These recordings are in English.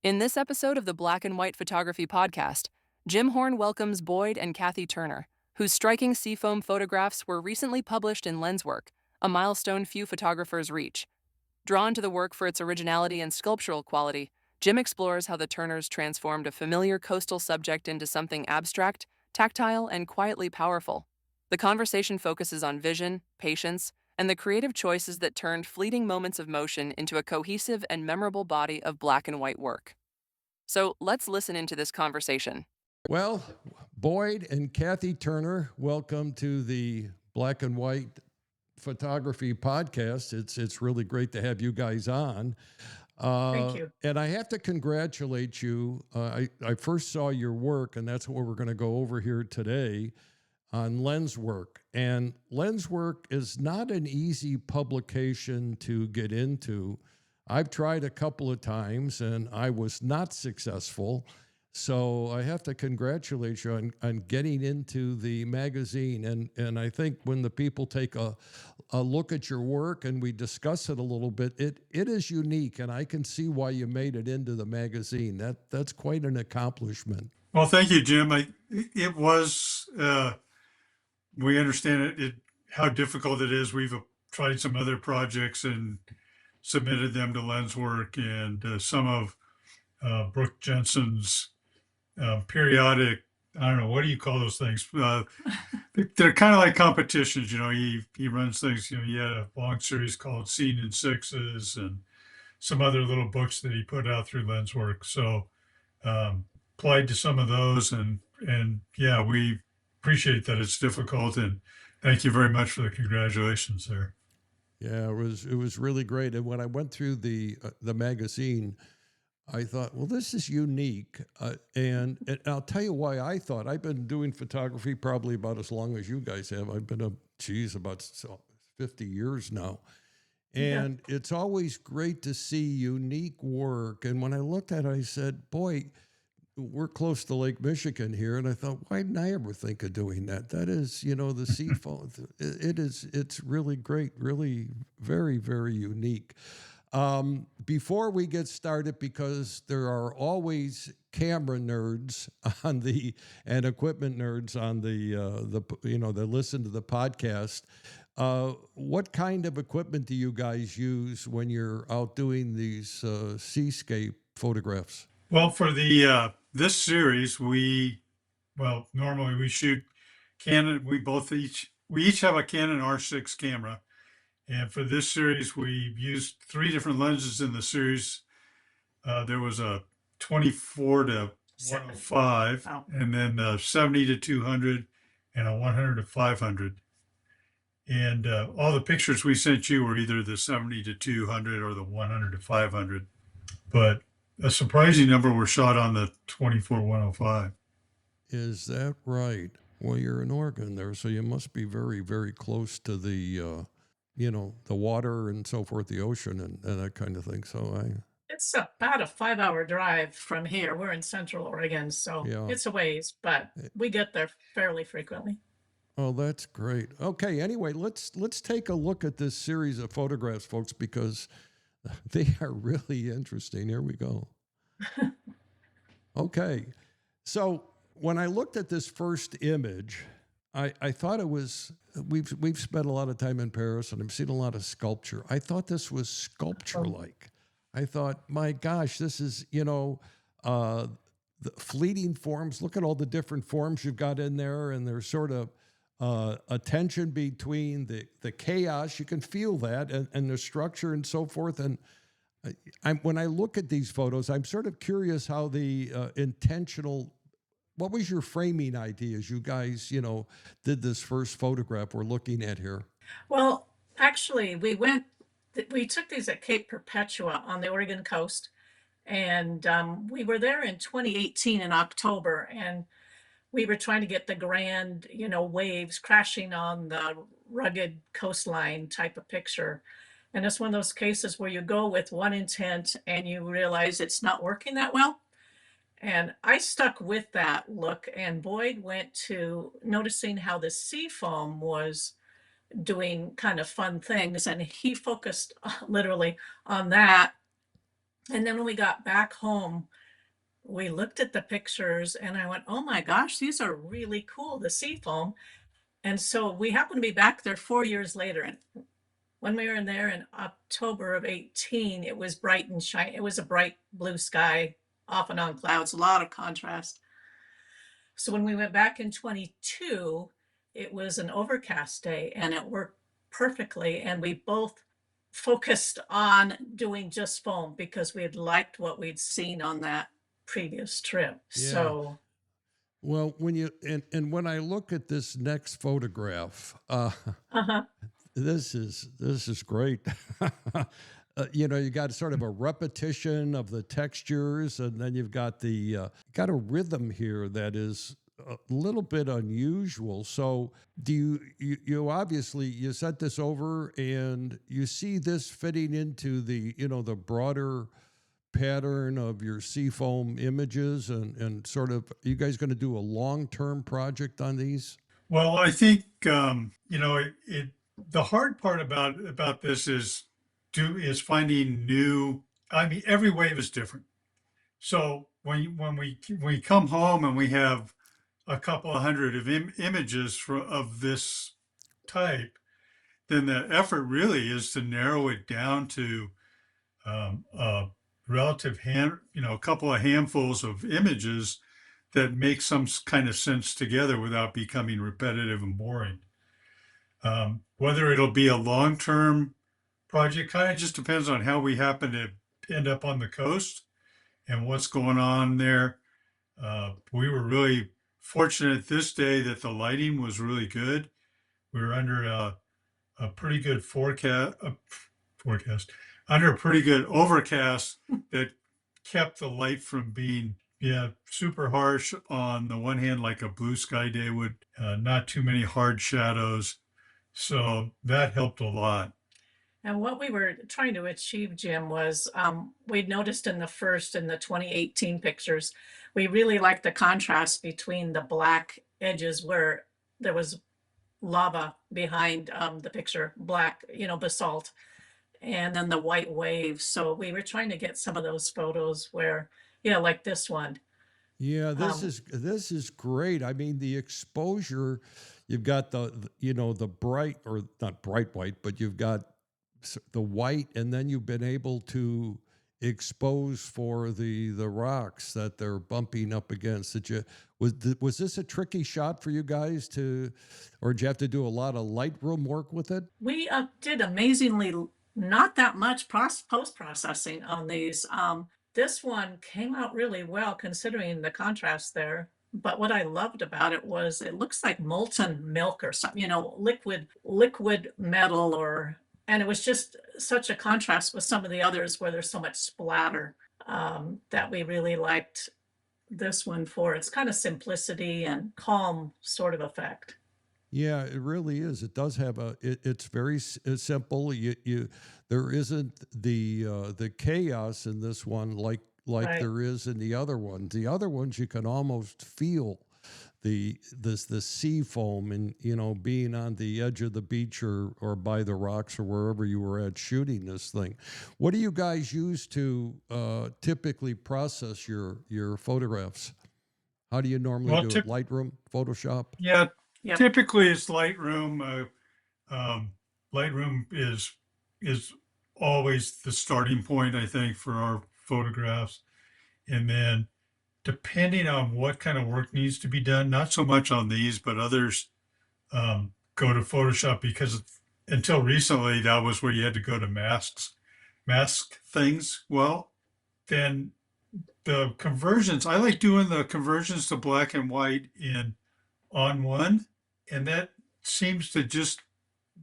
In this episode of the Black and White Photography Podcast, Jim Horn welcomes Boyd and Kathy Turner, whose striking seafoam photographs were recently published in Lenswork, a milestone few photographers reach. Drawn to the work for its originality and sculptural quality, Jim explores how the Turners transformed a familiar coastal subject into something abstract, tactile, and quietly powerful. The conversation focuses on vision, patience, and the creative choices that turned fleeting moments of motion into a cohesive and memorable body of black and white work. So let's listen into this conversation. Well, Boyd and Kathy Turner, welcome to the Black and White Photography Podcast. It's really great to have you guys on. Thank you. And I have to congratulate you. I first saw your work, and that's what we're going to go over here today on Lenswork. And Lenswork is not an easy publication to get into. I've tried a couple of times, and I was not successful. So I have to congratulate you on getting into the magazine. And I think when the people take a look at your work and we discuss it a little bit, it is unique, and I can see why you made it into the magazine. That's quite an accomplishment. Well, thank you, Jim. It was, we understand how difficult it is. We've tried some other projects and submitted them to Lenswork, and some of Brooke Jensen's periodic, I don't know, what do you call those things? They're kind of like competitions, he runs things, he had a long series called Scene in Sixes and some other little books that he put out through Lenswork. So applied to some of those, and yeah, we appreciate that it's difficult, and thank you very much for the congratulations there. Yeah, it was really great. And when I went through the magazine, I thought, well, this is unique. And I'll tell you why I thought. I've been doing photography probably about as long as you guys have. I've been about 50 years now. And it's always great to see unique work. And when I looked at it, I said, boy, we're close to Lake Michigan here. And I thought, why didn't I ever think of doing that? That is, the seafoam. It's really great, really very, very unique. Before we get started, because there are always camera nerds and equipment nerds on that listen to the podcast. What kind of equipment do you guys use when you're out doing these seascape photographs? Well, for the this series, normally we shoot Canon. We each have a Canon R6 camera. And for this series, we used three different lenses in the series. There was a 24 to 105, and then 70 to 200, and a 100 to 500. And all the pictures we sent you were either the 70 to 200 or the 100 to 500. But a surprising number were shot on the 24 105. Is that right? Well, you're in Oregon there, so you must be very, very close to the water and so forth, the ocean and that kind of thing. So It's about a 5-hour drive from here. We're in Central Oregon, so it's a ways, but we get there fairly frequently. Oh, that's great. Okay, anyway, let's take a look at this series of photographs, folks, because they are really interesting. Here we go. Okay, so when I looked at this first image, I thought it was, we've spent a lot of time in Paris and I've seen a lot of sculpture. I thought this was sculpture-like. I thought, my gosh, this is, the fleeting forms. Look at all the different forms you've got in there, and there's sort of a tension between the chaos. You can feel that, and the structure and so forth. And when I look at these photos, I'm sort of curious how the intentional. What was your framing idea as you guys, did this first photograph we're looking at here? Well, actually, we took these at Cape Perpetua on the Oregon coast, and we were there in 2018 in October, and we were trying to get the grand, waves crashing on the rugged coastline type of picture. And it's one of those cases where you go with one intent and you realize it's not working that well. And I stuck with that look, and Boyd went to noticing how the seafoam was doing kind of fun things, and he focused literally on that. And then when we got back home, we looked at the pictures and I went, oh my gosh, these are really cool, the seafoam. And so we happened to be back there 4 years later. And when we were in there in October of 18, it was bright and shiny. It was a bright blue sky, off and on clouds, a lot of contrast. So when we went back in 22, it was an overcast day and it worked perfectly. And we both focused on doing just foam because we had liked what we'd seen on that previous trip. Yeah. So, Well, and when I look at this next photograph, uh-huh. this is great. You got sort of a repetition of the textures, and then you've got got a rhythm here that is a little bit unusual. So, you obviously you set this over, and you see this fitting into the broader pattern of your seafoam images, and sort of, you guys going to do a long-term project on these? Well, I think the hard part about this is finding new. I mean, every wave is different. So when we come home and we have a couple of hundred of images of this type, then the effort really is to narrow it down to a relative a couple of handfuls of images that make some kind of sense together without becoming repetitive and boring. Whether it'll be a long-term project kind of just depends on how we happen to end up on the coast and what's going on there. We were really fortunate this day that the lighting was really good. We were under a pretty good forecast, under a pretty good overcast that kept the light from being super harsh on the one hand, like a blue sky day would, not too many hard shadows. So that helped a lot. And what we were trying to achieve, Jim, was we'd noticed in the 2018 pictures, we really liked the contrast between the black edges where there was lava behind the picture, black, basalt, and then the white waves. So we were trying to get some of those photos where, like this one. Yeah, this is great. I mean, the exposure, you've got the bright, or not bright white, but you've got the white, and then you've been able to expose for the rocks that they're bumping up against. Was this a tricky shot for you guys or did you have to do a lot of Lightroom work with it? We did amazingly not that much post-processing on these. This one came out really well considering the contrast there. But what I loved about it was it looks like molten milk or something, liquid metal, and it was just such a contrast with some of the others where there's so much splatter, that we really liked this one for its kind of simplicity and calm sort of effect. Yeah, it really is. It does have it's very simple. There isn't the chaos in this one like Right. there is in the other ones. The other ones you can almost feel the sea foam, and being on the edge of the beach or by the rocks or wherever you were at shooting this thing. What do you guys use to typically process your photographs? How do you normally Well, do it? Lightroom, Photoshop? yeah, Yep. typically it's Lightroom. Lightroom is always the starting point, I think, for our photographs. And then depending on what kind of work needs to be done, not so much on these, but others go to Photoshop because until recently, that was where you had to go to mask things. Well, then the conversions, I like doing the conversions to black and white in on one. And that seems to just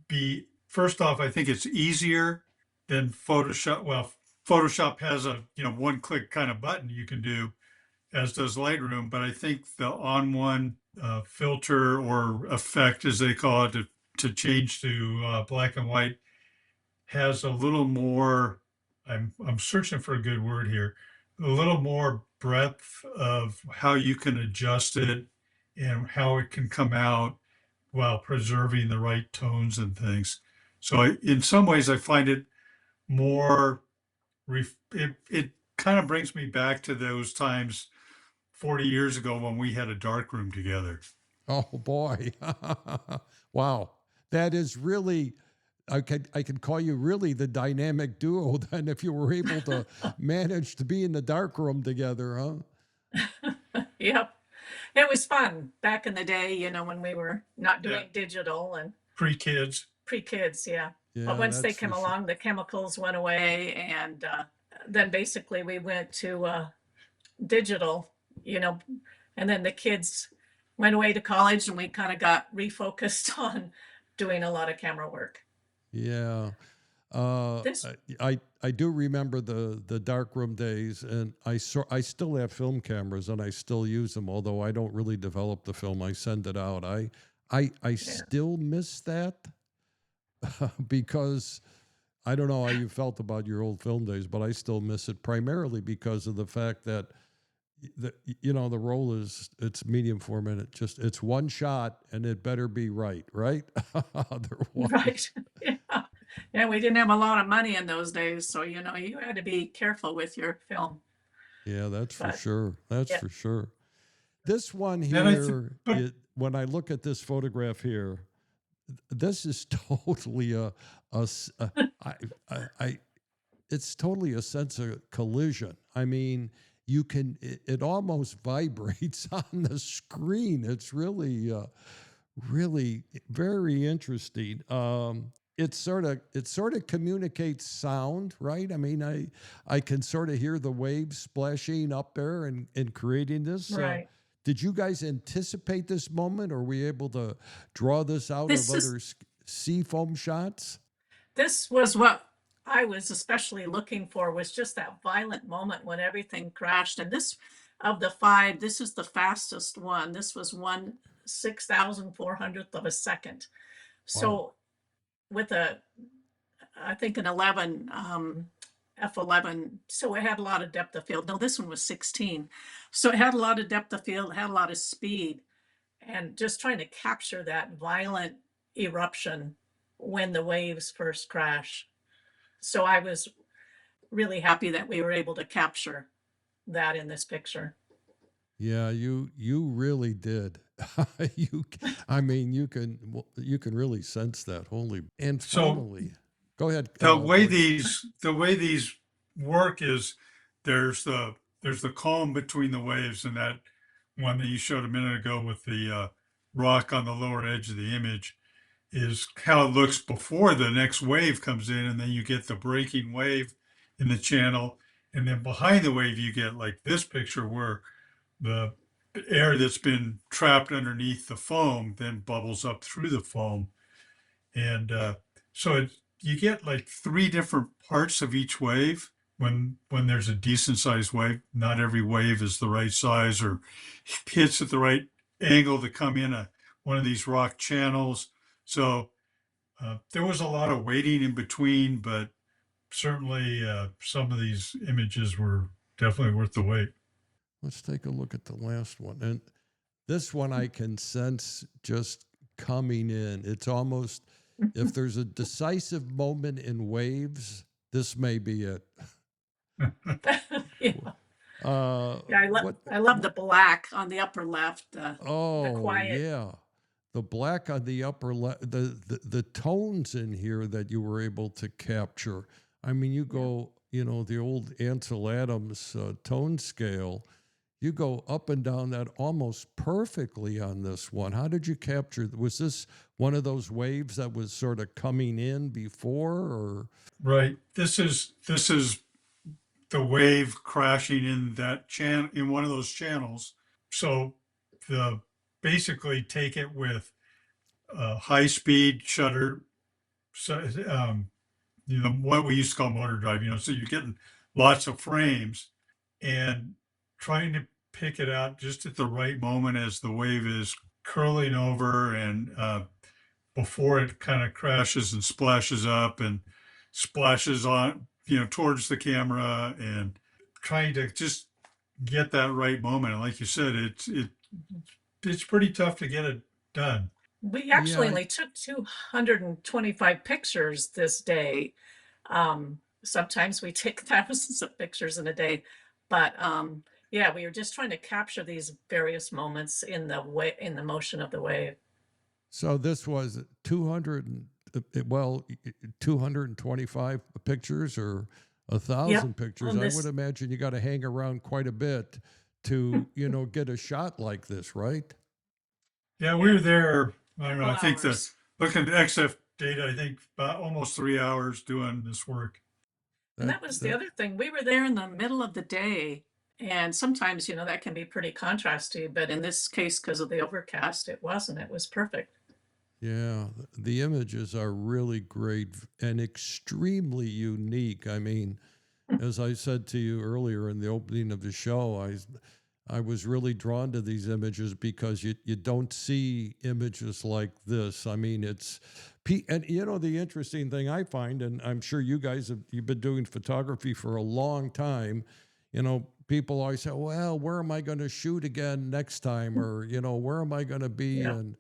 be, first off, I think it's easier than Photoshop. Well, Photoshop has a one click kind of button you can do, as does Lightroom. But I think the on one filter or effect, as they call it, to change to black and white has a little more. I'm searching for a good word here. A little more breadth of how you can adjust it and how it can come out while preserving the right tones and things. So in some ways, I find it more. It kind of brings me back to those times 40 years ago when we had a dark room together. Oh boy. Wow. That is really I could call you really the dynamic duo then if you were able to manage to be in the dark room together, huh? Yep. It was fun back in the day, when we were not Yeah. doing digital and Pre-kids. pre-kids, yeah. But Yeah, once they that's came for sure. along, the chemicals went away, and then basically we went to digital, you know, and then the kids went away to college, and we kind of got refocused on doing a lot of camera work. Yeah. This, I do remember the darkroom days, and I still have film cameras and I still use them. Although I don't really develop the film, I send it out. I yeah, still miss that because I don't know how you felt about your old film days, but I still miss it primarily because of the fact that the roll it's medium format. It's one shot and it better be right, right? Otherwise, right. Yeah. Yeah, we didn't have a lot of money in those days, so you had to be careful with your film. yeah, that's for But sure. That's yeah, for sure. This one And I think, here, but when I look at this photograph here, this is totally a s- a- I it's totally a sense of collision. I mean, it almost vibrates on the screen. It's really very interesting. It sort of communicates sound, right? I mean, I can sort of hear the waves splashing up there and creating this. right. Did you guys anticipate this moment, or were we able to draw this out of This is other sea foam shots? this was what I was especially looking for, was just that violent moment when everything crashed. And this, of the five, this is the fastest one. This was 1/6400th of a second. Wow. So with I think an 11, F11, so it had a lot of depth of field. No, this one was 16. So it had a lot of depth of field, it had a lot of speed, and just trying to capture that violent eruption when the waves first crash. So I was really happy that we were able to capture that in this picture. Yeah, you really did. you, I mean, you can really sense that. Holy. And so finally, go ahead, the way Gordon. these work is there's the there's the calm between the waves, and that one that you showed a minute ago with the rock on the lower edge of the image is how it looks before the next wave comes in, and then you get the breaking wave in the channel, and then behind the wave you get like this picture where the air that's been trapped underneath the foam then bubbles up through the foam. And you get like three different parts of each wave. When there's a decent sized wave, not every wave is the right size or hits at the right angle to come in one of these rock channels. So there was a lot of waiting in between, but certainly some of these images were definitely worth the wait. Let's take a look at the last one. And this one I can sense just coming in. It's almost, if there's a decisive moment in waves, this may be it. Yeah, Uh, yeah, what I love the what black on the upper left, the Oh quiet. yeah, the black on the the tones in here that you were able to capture. I mean, you Yeah. go, the old Ansel Adams tone scale. You go up and down that almost perfectly on this one. How did you capture? Was this one of those waves that was sort of coming in before, or Right. This is the wave crashing in that in one of those channels. So the basically take it with high speed shutter, so, what we used to call motor drive. So you're getting lots of frames and trying to pick it out just at the right moment as the wave is curling over and before it kind of crashes and splashes up and splashes on, towards the camera, and trying to just get that right moment. And like you said, it's pretty tough to get it done. We actually yeah, only took 225 pictures this day. sometimes we take thousands of pictures in a day. But yeah, we were just trying to capture these various moments in the motion of the wave. So this was 200, 225 pictures or a Yep. thousand pictures. On I would this, imagine you got to hang around quite a bit to, get a shot like this, right? Yeah, we were there. I don't know. I couple think hours. looking at XF data, I think about almost 3 hours doing this work. And that was the that other thing. We were there in the middle of the day. And sometimes, that can be pretty contrasty. But in this case, because of the overcast, it wasn't. It was perfect. Yeah, the images are really great and extremely unique. I mean, as I said to you earlier in the opening of the show, I was really drawn to these images because you don't see images like this. I mean, and the interesting thing I find, and I'm sure you've been doing photography for a long time. People always say, "Well, where am I going to shoot again next time?" Or where am I going to be? Yeah. And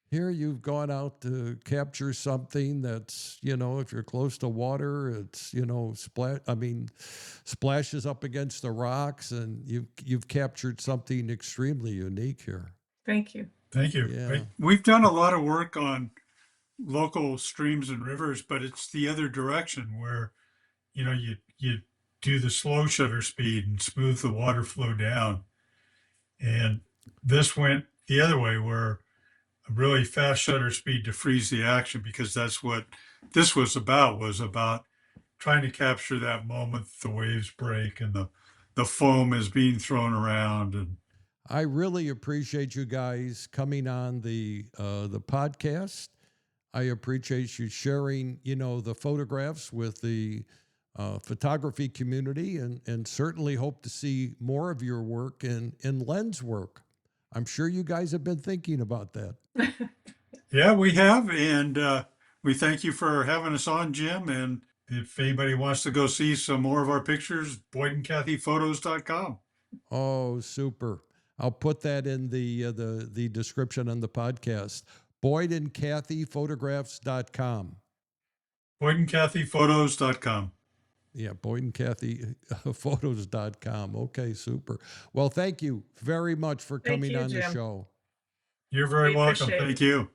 here you've gone out to capture something that's, if you're close to water, it's, splashes up against the rocks, and you've captured something extremely unique here. Thank you. Thank you. Yeah. We've done a lot of work on local streams and rivers, but it's the other direction where, you do the slow shutter speed and smooth the water flow down. And this went the other way where a really fast shutter speed to freeze the action, because that's what this was about trying to capture that moment the waves break and the foam is being thrown around. And I really appreciate you guys coming on the podcast. I appreciate you sharing, the photographs with the photography community, and certainly hope to see more of your work in lens work. I'm sure you guys have been thinking about that. yeah, we have. And we thank you for having us on, Jim. And if anybody wants to go see some more of our pictures, BoydandKathyPhotos.com. Oh, super. I'll put that in the description on the podcast. BoydandKathyPhotographs.com. BoydandKathyPhotos.com. Yeah, BoydandKathyPhotos.com. Okay, super. Well, thank you very much for Thank coming you, on the Jim. show. You're very We welcome. appreciate it. Thank you.